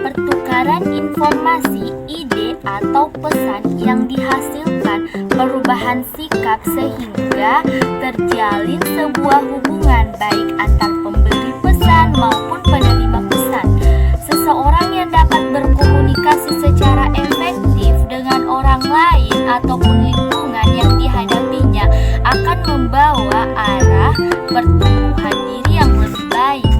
pertukaran informasi, ide, atau pesan yang dihasilkan perubahan sikap sehingga terjalin sebuah hubungan baik antar pemberi pesan maupun penerima pesan. Seseorang yang dapat berkomunikasi secara efektif dengan orang lain ataupun lingkungan yang dihadapinya akan membawa arah pertumbuhan diri yang lebih baik.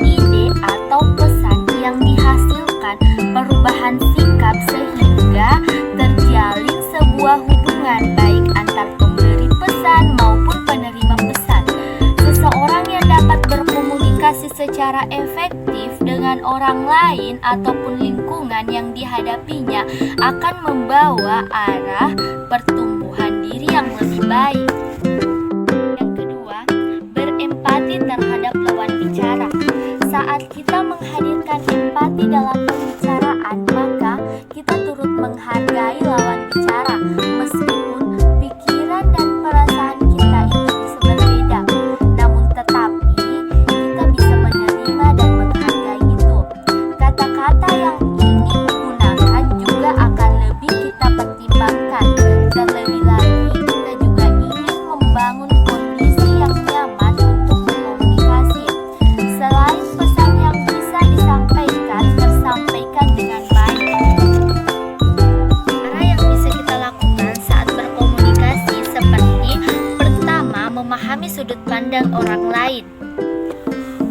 Ide atau pesan yang dihasilkan perubahan sikap sehingga terjalin sebuah hubungan baik antar pemberi pesan maupun penerima pesan. Seseorang yang dapat berkomunikasi secara efektif dengan orang lain ataupun lingkungan yang dihadapinya akan membawa arah pertumbuhan diri yang lebih baik. Yang kedua, berempati terhadap lawan bicara. Saat kita menghadirkan empati dalam pembicaraan, maka kita turut menghargai lawan bicara, meskipun pikiran dan perasaan kita itu bisa berbeda. Namun tetapi kita bisa menerima dan menghargai itu. Kata-kata yang ingin digunakan juga akan lebih kita pertimbangkan. Terlebih lagi, kita juga ingin membangun kondisi yang nyaman untuk berkomunikasi. Selain pesan yang bisa disampaikan, tersampaikan dengan baik. Cara yang bisa kita lakukan saat berkomunikasi seperti: pertama, memahami sudut pandang orang lain.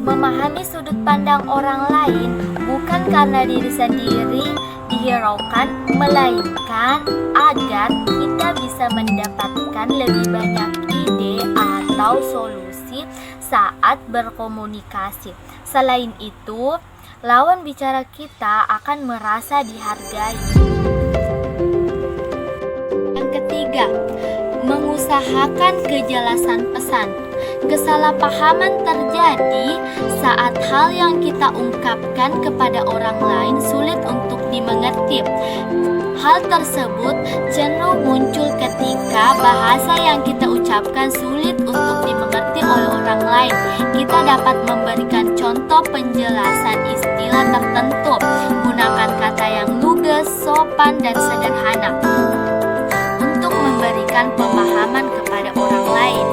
Memahami sudut pandang orang lain bukan karena diri sendiri dihiraukan, melainkan agar kita bisa mendapatkan lebih banyak ide atau solusi saat berkomunikasi. Selain itu, lawan bicara kita akan merasa dihargai. Yang ketiga, mengusahakan kejelasan pesan. Kesalahpahaman terjadi saat hal yang kita ungkapkan kepada orang lain sulit untuk dimengerti. Hal tersebut cenderung muncul ketika bahasa yang kita ucapkan sulit untuk dimengerti oleh orang lain. Kita dapat memberikan contoh penjelasan istilah tertentu, gunakan kata yang lugas, sopan, dan sederhana untuk memberikan pemahaman kepada orang lain.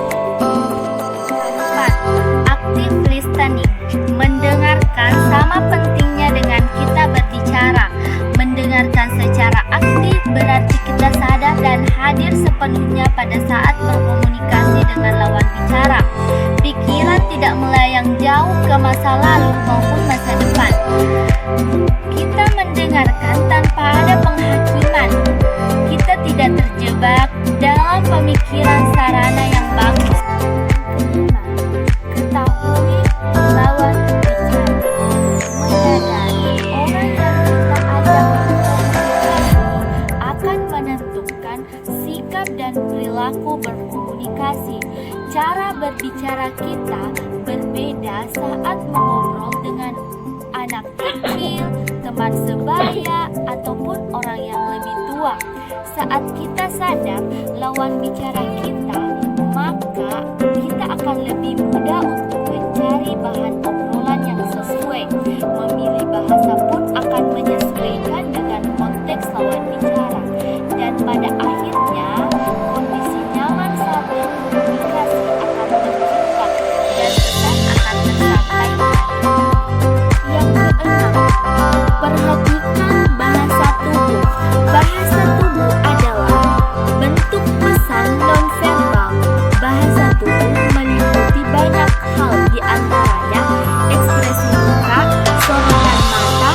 Active listening. Mendengarkan sama pentingnya dengan kita berbicara. Mendengarkan secara aktif berarti kita sadar dan hadir sepenuhnya pada saat berkomunikasi dengan lawan bicara. Pikiran tidak melayang jauh ke masa lalu maupun masa depan. Kita mendengarkan tanpa ada penghakiman. Kita tidak terjebak dalam pemikiran sarana yang bagus. Ketahui lawan bicara. Menyadari orang yang kita ajak berkomunikasi akan menentukan sikap dan perilaku berkomunikasi. Cara berbicara kita berbeda saat mengobrol dengan anak kecil, teman sebaya, ataupun orang yang lebih tua. Saat kita sadar lawan bicara kita, maka kita akan lebih mudah untuk mencari bahan obrolan yang sesuai. Memilih bahasa pun akan menyesuaikan dengan konteks lawan bicara. Dan pada akhirnya, kondisi nyaman saat berkomunikasi akan tercipta dan pesan akan tersampaikan. Yang keenam, perhatikan bahasa tubuh. Bahasa tubuh adalah bentuk pesan nonverbal. Bahasa tubuh meliputi banyak hal, di antaranya ekspresi muka, sorotan mata,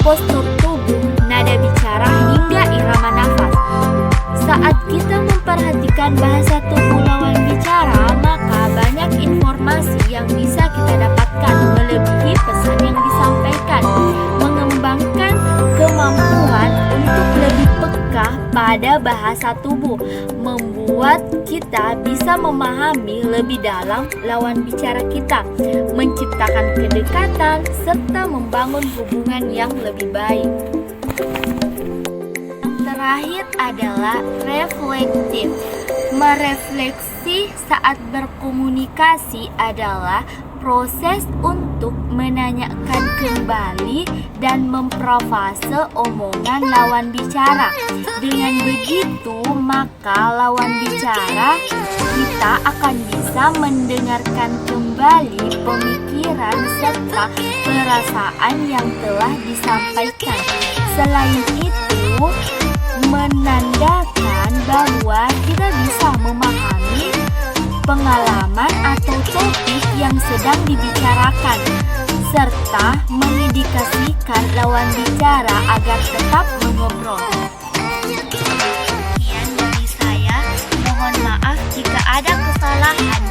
postur tubuh, nada bicara, hingga irama nafas. Saat kita memperhatikan bahasa tubuh lawan bicara, maka banyak informasi yang bisa kita dapatkan melebihi pesan yang disampaikan. Mengembangkan kemampuan untuk lebih peka pada bahasa tubuh membuat kita bisa memahami lebih dalam lawan bicara kita, menciptakan kedekatan, serta membangun hubungan yang lebih baik. Terakhir adalah reflektif. Merefleksi saat berkomunikasi adalah proses untuk menanyakan kembali dan memprovase omongan lawan bicara. Dengan begitu, maka lawan bicara kita akan bisa mendengarkan kembali pemikiran serta perasaan yang telah disampaikan. Selain itu, menandakan bahwa kita bisa memahami pengalaman atau topik yang sedang dibicarakan, serta mengindikasikan lawan bicara agar tetap mengobrol. Sekian dari saya, mohon maaf jika ada kesalahan.